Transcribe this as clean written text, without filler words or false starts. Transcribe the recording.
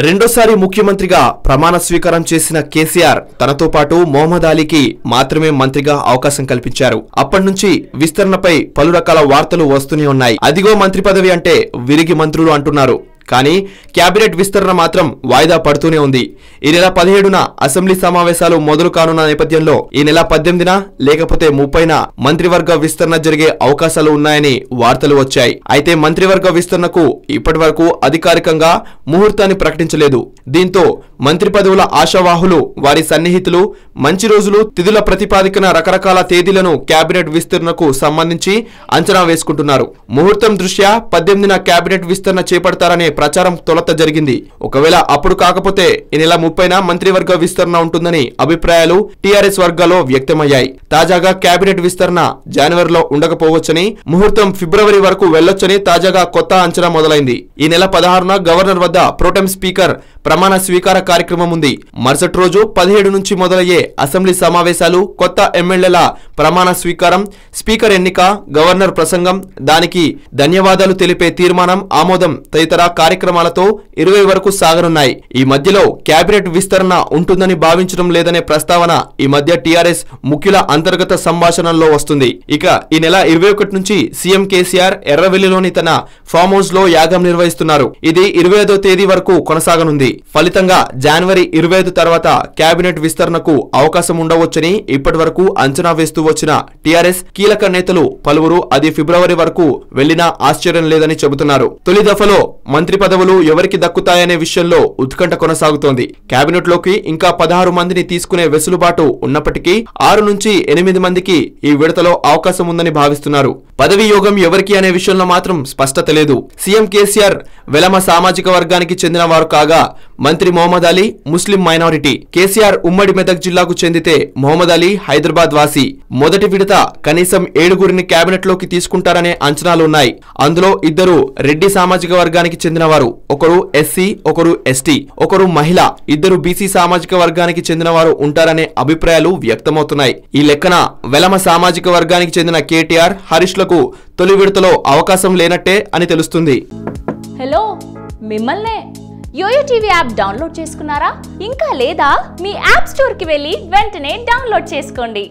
రెండోసారి ముఖ్యమంత్రిగా ప్రమాణ స్వీకారం చేసిన కేసీఆర్ తనతో పాటు మొహమ్మద్ అలీకి మాత్రమే మంత్రిగా అవకాశం కల్పించారు. అప్పటినుంచి విస్తరణపై పలు రకాల వార్తలు వస్తూనే ఉన్నాయి. అదిగో మంత్రి పదవి అంటే విరిగి మంత్రులు అంటున్నారు. కానీ క్యాబినెట్ విస్తరణ మాత్రం వాయిదా పడుతూనే ఉంది. ఈ నెల 17న అసెంబ్లీ సమావేశాలు మొదలు కానున్న నేపథ్యంలో ఈ నెల 18న లేకపోతే 30న మంత్రివర్గ విస్తరణ జరిగే అవకాశాలు ఉన్నాయని వార్తలు వచ్చాయి. అయితే మంత్రివర్గ విస్తరణకు ఇప్పటి వరకు అధికారికంగా ముహూర్తాన్ని ప్రకటించలేదు. దీంతో మంత్రి పదవుల ఆశావాహులు, వారి సన్నిహితులు మంచి రోజులు, తిథుల ప్రతిపాదికన రకరకాల తేదీలను క్యాబినెట్ విస్తరణకు సంబంధించి అంచనా వేసుకుంటున్నారు. ముహూర్తం దృష్ట్యా 18న క్యాబినెట్ విస్తరణ చేపడతారనే ప్రచారం తొలత జరిగింది. ఒకవేళ అప్పుడు కాకపోతే ఈ నెల 30న మంత్రివర్గ విస్తరణ ఉంటుందని అభిప్రాయాలు టీఆర్ఎస్ వర్గాల్లో వ్యక్తమయ్యాయి. తాజాగా క్యాబినెట్ విస్తరణ జనవరిలో ఉండకపోవచ్చని, ముహూర్తం ఫిబ్రవరి వరకు వెళ్లొచ్చని తాజాగా కొత్త అంచనా మొదలైంది. ఈ నెల 16న గవర్నర్ వద్ద ప్రోటెం స్పీకర్ ప్రమాణ స్వీకార కార్యక్రమం ఉంది. మరుసటి రోజు 17 నుంచి మొదలయ్యే అసెంబ్లీ సమావేశాలు, కొత్త ఎమ్మెల్యేల ప్రమాణ స్వీకారం, స్పీకర్ ఎన్నిక, గవర్నర్ ప్రసంగం, దానికి ధన్యవాదాలు తెలిపే తీర్మానం ఆమోదం తదితర కార్యక్రమాలతో 20 వరకు సాగనున్నాయి. ఈ మధ్యలో క్యాబినెట్ విస్తరణ ఉంటుందని భావించడం లేదనే ప్రస్తావన ఈ మధ్య టీఆర్ఎస్ ముఖ్యుల అంతర్గత సంభాషణల్లో వస్తుంది. ఇక ఈ నెల 21 నుంచి సీఎం కేసీఆర్ ఎర్రవెల్లిలోని తన ఫామ్ హౌస్ లో యాగం నిర్వహిస్తున్నారు. ఇది 25వ తేదీ వరకు కొనసాగనుంది. ఫలితంగా జనవరి 25 తర్వాత క్యాబినెట్ విస్తరణకు అవకాశం ఉండవచ్చని ఇప్పటి వరకు అంచనా వేస్తూ వచ్చిన టీఆర్ఎస్ కీలక నేతలు పలువురు అది ఫిబ్రవరి వరకు వెళ్లినా ఆశ్చర్యం లేదని చెబుతున్నారు. తొలి దఫలో మంత్రి పదవులు ఎవరికి దక్కుతాయనే విషయంలో ఉత్కంఠ కొనసాగుతోంది. క్యాబినెట్ లోకి ఇంకా 16 మందిని తీసుకునే వెసులుబాటు ఉన్నప్పటికీ 6 నుంచి 8 మందికి ఈ విడతలో అవకాశం ఉందని భావిస్తున్నారు. పదవి యోగం ఎవరికి అనే విషయంలో మాత్రం స్పష్టత లేదు. సీఎం కేసీఆర్ వెలమ సామాజిక వర్గానికి చెందిన వారు కాగా, మంత్రి మొహమ్మద్ అలీ ముస్లిం మైనారిటీ. కేసీఆర్ ఉమ్మడి మెదక్ జిల్లాకు చెందితే మొహమ్మద్ అలీ హైదరాబాద్ వాసి. మొదటి విడత కనీసం 7గురిని క్యాబినెట్ లోకి తీసుకుంటారనే అంచనాలున్నాయి. అందులో 2 రెడ్డి సామాజిక వర్గానికి చెందినవారు, ఒకరు ఎస్సీ, ఒకరు ఎస్టీ, ఒకరు మహిళ, 2 బీసీ సామాజిక వర్గానికి చెందినవారు ఉంటారనే అభిప్రాయాలు వ్యక్తమవుతున్నాయి. ఈ లెక్కన వెలమ సామాజిక వర్గానికి చెందిన కేటీఆర్, హరీష్ లకు తొలి విడతలో అవకాశం లేనట్టే అని తెలుస్తుంది. హలో, మిమ్మల్నే యోయో టీవీ యాప్ డౌన్లోడ్ చేసుకున్నారా? ఇంకా లేదా? మీ యాప్ స్టోర్ కి వెళ్ళి వెంటనే డౌన్లోడ్ చేసుకోండి.